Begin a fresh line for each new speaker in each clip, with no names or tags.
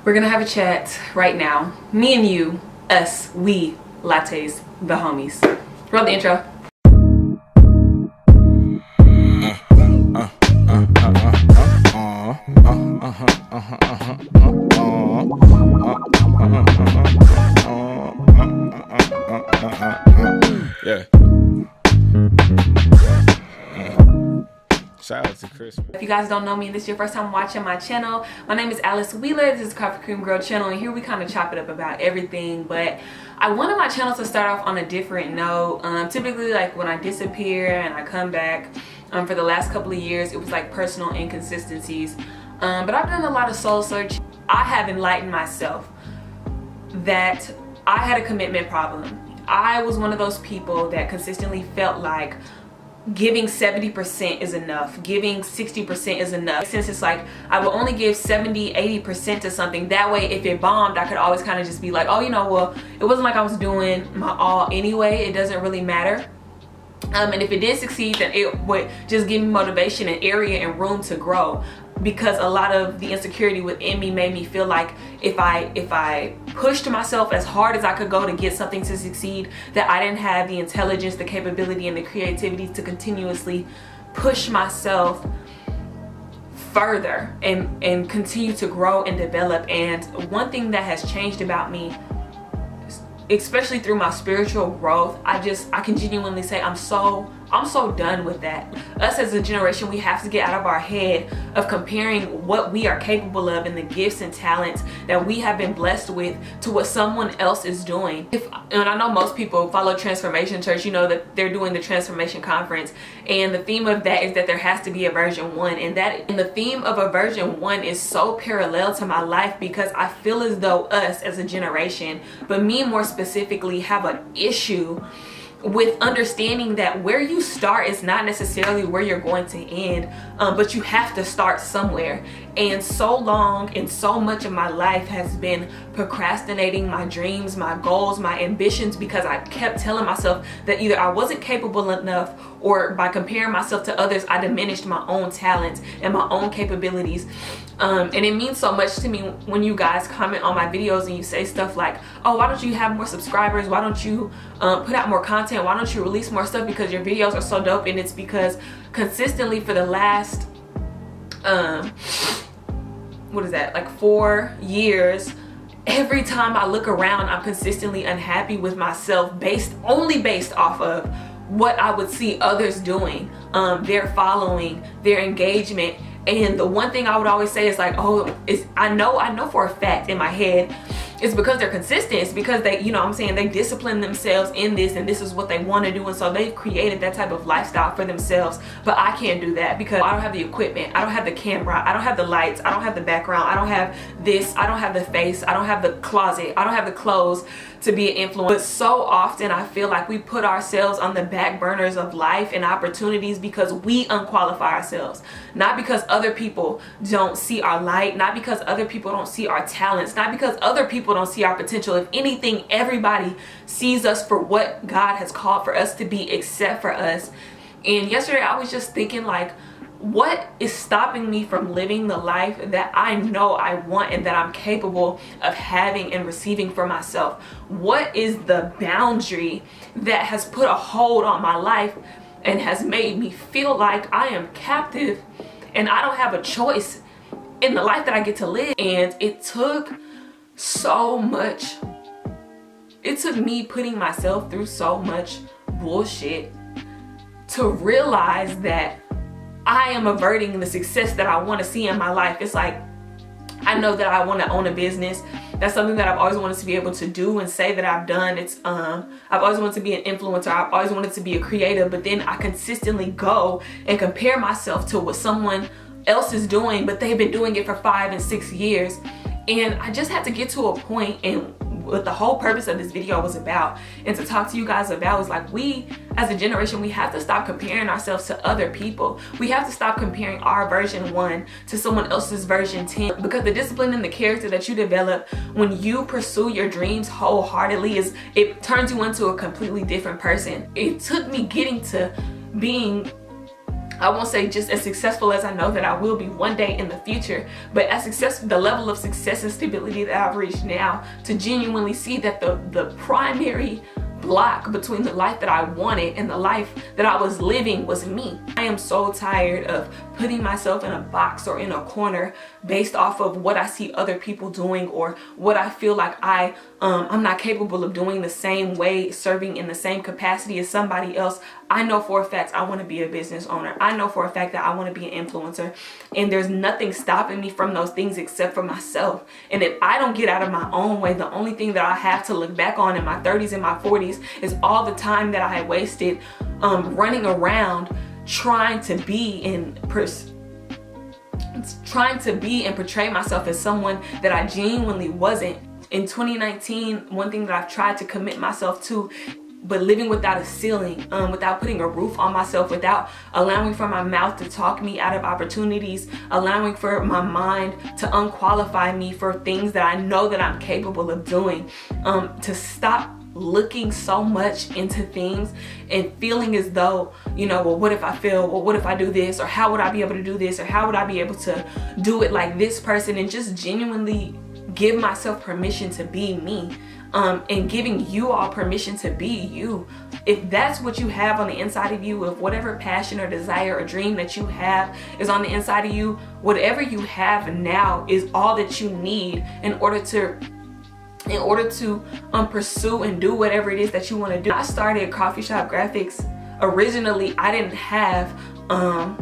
We're gonna have a chat right now. Me and you, us, we, lattes, the homies. Roll the intro.
Yeah. Shout out to Chris.
If you guys don't know me and this is your first time watching my channel, my name is Alice Wheeler. This is CoffeeCreamGirl channel, and here we kind of chop it up about everything. But I wanted my channel to start off on a different note. Typically, like when I disappear and I come back, for the last couple of years, it was like personal inconsistencies. But I've done a lot of soul search. I have enlightened myself that I had a commitment problem. I was one of those people that consistently felt like giving 70% is enough, giving 60% is enough. Since it's like I will only give 70-80% to something, that way if it bombed I could always kind of just be like, oh, you know, well, it wasn't like I was doing my all anyway, it doesn't really matter. And if it did succeed, then it would just give me motivation and area and room to grow, because a lot of the insecurity within me made me feel like if I pushed myself as hard as I could go to get something to succeed, that I didn't have the intelligence, the capability, and the creativity to continuously push myself further and continue to grow and develop. And one thing that has changed about me, especially through my spiritual growth, I can genuinely say I'm so done with that. Us as a generation, we have to get out of our head of comparing what we are capable of and the gifts and talents that we have been blessed with to what someone else is doing. And I know most people follow Transformation Church, you know that they're doing the Transformation Conference, and the theme of that is that there has to be a version 1, and the theme of a version 1 is so parallel to my life, because I feel as though us as a generation, but me more specifically, have an issue with understanding that where you start is not necessarily where you're going to end, but you have to start somewhere. And so long and so much of my life has been procrastinating my dreams, my goals, my ambitions, because I kept telling myself that either I wasn't capable enough, or by comparing myself to others, I diminished my own talents and my own capabilities. And it means so much to me when you guys comment on my videos and you say stuff like, oh, why don't you have more subscribers? Why don't you put out more content? Why don't you release more stuff? Because your videos are so dope. And it's because consistently for the last, what is that, like 4 years, every time I look around, I'm consistently unhappy with myself only based off of what I would see others doing, their following, their engagement. And the one thing I would always say is like, oh, I know for a fact in my head, it's because they're consistent. It's because they, you know what I'm saying, they discipline themselves in this, and this is what they want to do. And so they've created that type of lifestyle for themselves. But I can't do that because I don't have the equipment. I don't have the camera. I don't have the lights. I don't have the background. I don't have this. I don't have the face. I don't have the closet. I don't have the clothes to be an influencer. But so often I feel like we put ourselves on the back burners of life and opportunities because we unqualify ourselves. Not because other people don't see our light, not because other people don't see our talents, not because other people don't see our potential. If anything, everybody sees us for what God has called for us to be, except for us. And yesterday I was just thinking, like, what is stopping me from living the life that I know I want and that I'm capable of having and receiving for myself? What is the boundary that has put a hold on my life and has made me feel like I am captive and I don't have a choice in the life that I get to live? And it took so much. It took me putting myself through so much bullshit to realize that I am averting the success that I want to see in my life. It's like, I know that I want to own a business. That's something that I've always wanted to be able to do and say that I've done. It's I've always wanted to be an influencer. I've always wanted to be a creator, but then I consistently go and compare myself to what someone else is doing, but they've been doing it for 5 and 6 years. And I just had to get to a point, and what the whole purpose of this video was about and to talk to you guys about was like, we as a generation, we have to stop comparing ourselves to other people. We have to stop comparing our version 1 to someone else's version 10, because the discipline and the character that you develop when you pursue your dreams wholeheartedly it turns you into a completely different person. It took me getting to being I won't say just as successful as I know that I will be one day in the future, but as successful, the level of success and stability that I've reached now, to genuinely see that the primary block between the life that I wanted and the life that I was living was me. I am so tired of putting myself in a box or in a corner based off of what I see other people doing, or what I feel like I'm not capable of doing the same way, serving in the same capacity as somebody else. I know for a fact I want to be a business owner. I know for a fact that I want to be an influencer, and there's nothing stopping me from those things except for myself. And if I don't get out of my own way, the only thing that I have to look back on in my 30s and my 40s is all the time that I had wasted running around trying to be and portray myself as someone that I genuinely wasn't. In 2019, one thing that I've tried to commit myself to, but living without a ceiling, without putting a roof on myself, without allowing for my mouth to talk me out of opportunities, allowing for my mind to unqualify me for things that I know that I'm capable of doing, to stop looking so much into things and feeling as though, you know, well, what if I fail? Well, what if I do this? Or how would I be able to do this? Or how would I be able to do it like this person? And just genuinely give myself permission to be me, and giving you all permission to be you. If that's what you have on the inside of you, if whatever passion or desire or dream that you have is on the inside of you, whatever you have now is all that you need in order to pursue and do whatever it is that you want to do. I started Coffee Shop Graphics. Originally, I didn't have a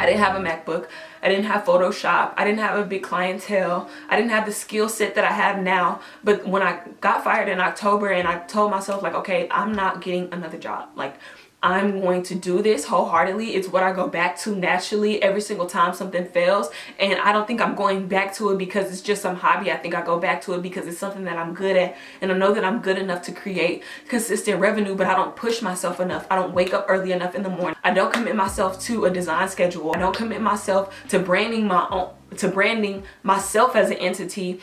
MacBook. I didn't have Photoshop. I didn't have a big clientele. I didn't have the skill set that I have now. But when I got fired in October and I told myself, like, okay, I'm not getting another job. Like, I'm going to do this wholeheartedly. It's what I go back to naturally every single time something fails. And I don't think I'm going back to it because it's just some hobby. I think I go back to it because it's something that I'm good at. And I know that I'm good enough to create consistent revenue, but I don't push myself enough. I don't wake up early enough in the morning. I don't commit myself to a design schedule. I don't commit myself to branding myself as an entity.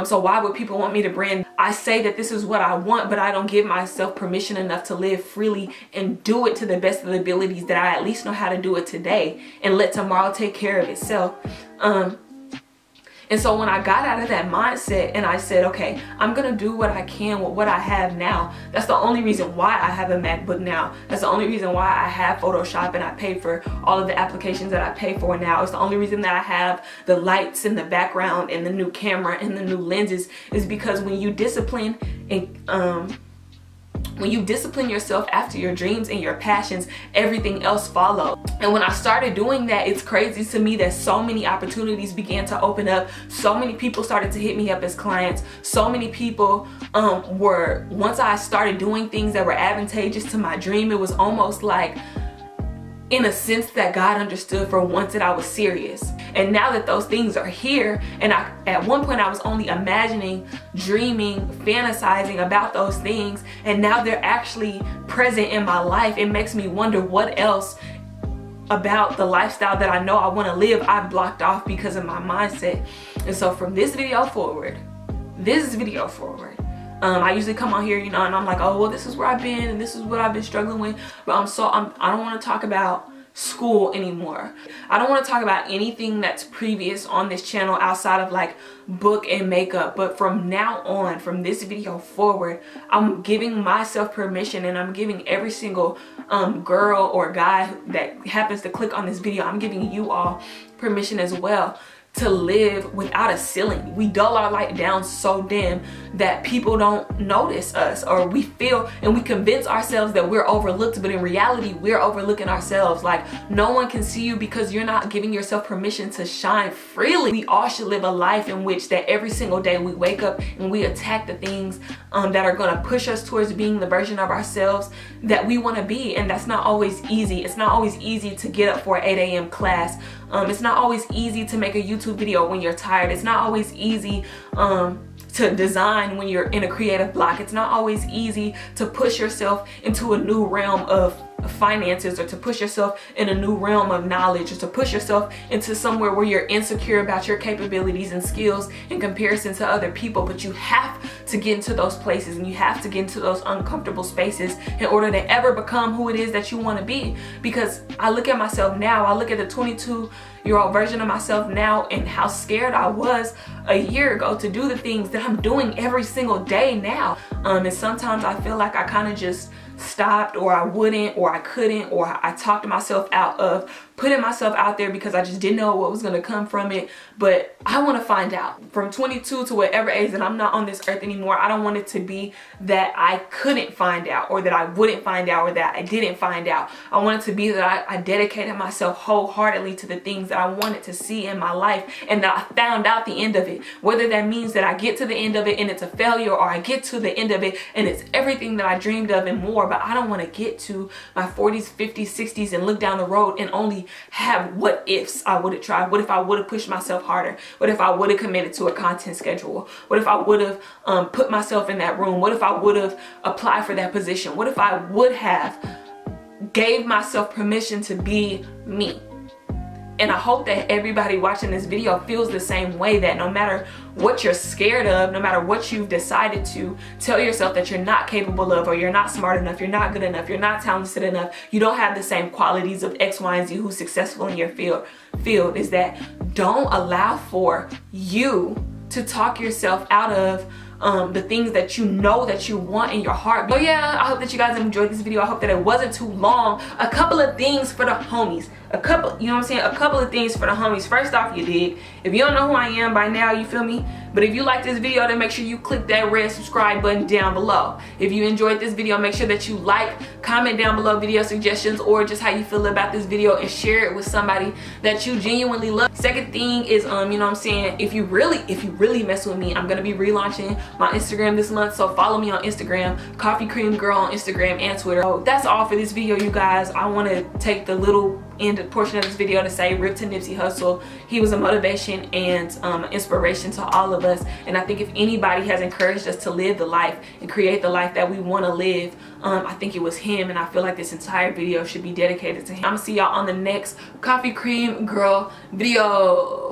So why would people want me to brand? I say that this is what I want, but I don't give myself permission enough to live freely and do it to the best of the abilities that I at least know how to do it today, and let tomorrow take care of itself. And so when I got out of that mindset and I said, okay, I'm gonna do what I can with what I have now. That's the only reason why I have a MacBook now. That's the only reason why I have Photoshop and I pay for all of the applications that I pay for now. It's the only reason that I have the lights in the background and the new camera and the new lenses, is because when you discipline and when you discipline yourself after your dreams and your passions, everything else follows. And when I started doing that, it's crazy to me that so many opportunities began to open up. So many people started to hit me up as clients. So many people once I started doing things that were advantageous to my dream, it was almost like, in a sense, that God understood for once that I was serious. And now that those things are here, and at one point I was only imagining, dreaming, fantasizing about those things, and now they're actually present in my life, it makes me wonder what else about the lifestyle that I know I want to live I've blocked off because of my mindset. And so from this video forward, I usually come on here, you know, and I'm like, oh, well, this is where I've been and this is what I've been struggling with. But I don't want to talk about school anymore. I don't want to talk about anything that's previous on this channel outside of like book and makeup. But from now on, from this video forward, I'm giving myself permission, and I'm giving every single girl or guy that happens to click on this video, I'm giving you all permission as well to live without a ceiling. We dull our light down so dim that people don't notice us, or we feel and we convince ourselves that we're overlooked, but in reality we're overlooking ourselves. Like, no one can see you because you're not giving yourself permission to shine freely. We all should live a life in which that every single day we wake up and we attack the things that are going to push us towards being the version of ourselves that we want to be. And that's not always easy. It's not always easy to get up for an 8 a.m. class. It's not always easy to make a YouTube video when you're tired. It's not always easy to design when you're in a creative block. It's not always easy to push yourself into a new realm of finances, or to push yourself in a new realm of knowledge, or to push yourself into somewhere where you're insecure about your capabilities and skills in comparison to other people. But you have to get into those places, and you have to get into those uncomfortable spaces in order to ever become who it is that you want to be. Because I look at myself now, I look at the 22-year-old version of myself now, and how scared I was a year ago to do the things that I'm doing every single day now. And sometimes I feel like I kind of just stopped, or I wouldn't, or I couldn't, or I talked myself out of putting myself out there because I just didn't know what was going to come from it. But I want to find out. From 22 to whatever age that I'm not on this earth anymore, I don't want it to be that I couldn't find out, or that I wouldn't find out, or that I didn't find out. I want it to be that I dedicated myself wholeheartedly to the things that I wanted to see in my life, and that I found out the end of it. Whether that means that I get to the end of it and it's a failure, or I get to the end of it and it's everything that I dreamed of and more. But I don't want to get to my 40s, 50s, 60s and look down the road and only have what ifs. I would have tried. What if I would have pushed myself harder? What if I would have committed to a content schedule? What if I would have put myself in that room? What if I would have applied for that position? What if I would have gave myself permission to be me? And I hope that everybody watching this video feels the same way, that no matter what you're scared of, no matter what you've decided to tell yourself that you're not capable of, or you're not smart enough, you're not good enough, you're not talented enough, you don't have the same qualities of X, Y, and Z who's successful in your field, is that don't allow for you to talk yourself out of the things that you know that you want in your heart. But yeah, I hope that you guys enjoyed this video. I hope that it wasn't too long. A couple of things for the homies. A couple, you know what I'm saying? A couple of things for the homies. First off, you dig. If you don't know who I am by now, you feel me? But if you like this video, then make sure you click that red subscribe button down below. If you enjoyed this video, make sure that you like, comment down below video suggestions, or just how you feel about this video, and share it with somebody that you genuinely love. Second thing is, you know what I'm saying, if you really mess with me, I'm gonna be relaunching my Instagram this month, so follow me on Instagram, CoffeeCreamGirl on Instagram and Twitter. So that's all for this video, you guys. I want to take the little end portion of this video to say rip to Nipsey Hussle. He was a motivation and inspiration to all of us, and I think if anybody has encouraged us to live the life and create the life that we want to live, I think it was him, and I feel like this entire video should be dedicated to him. I'm gonna see y'all on the next Coffee Cream Girl video.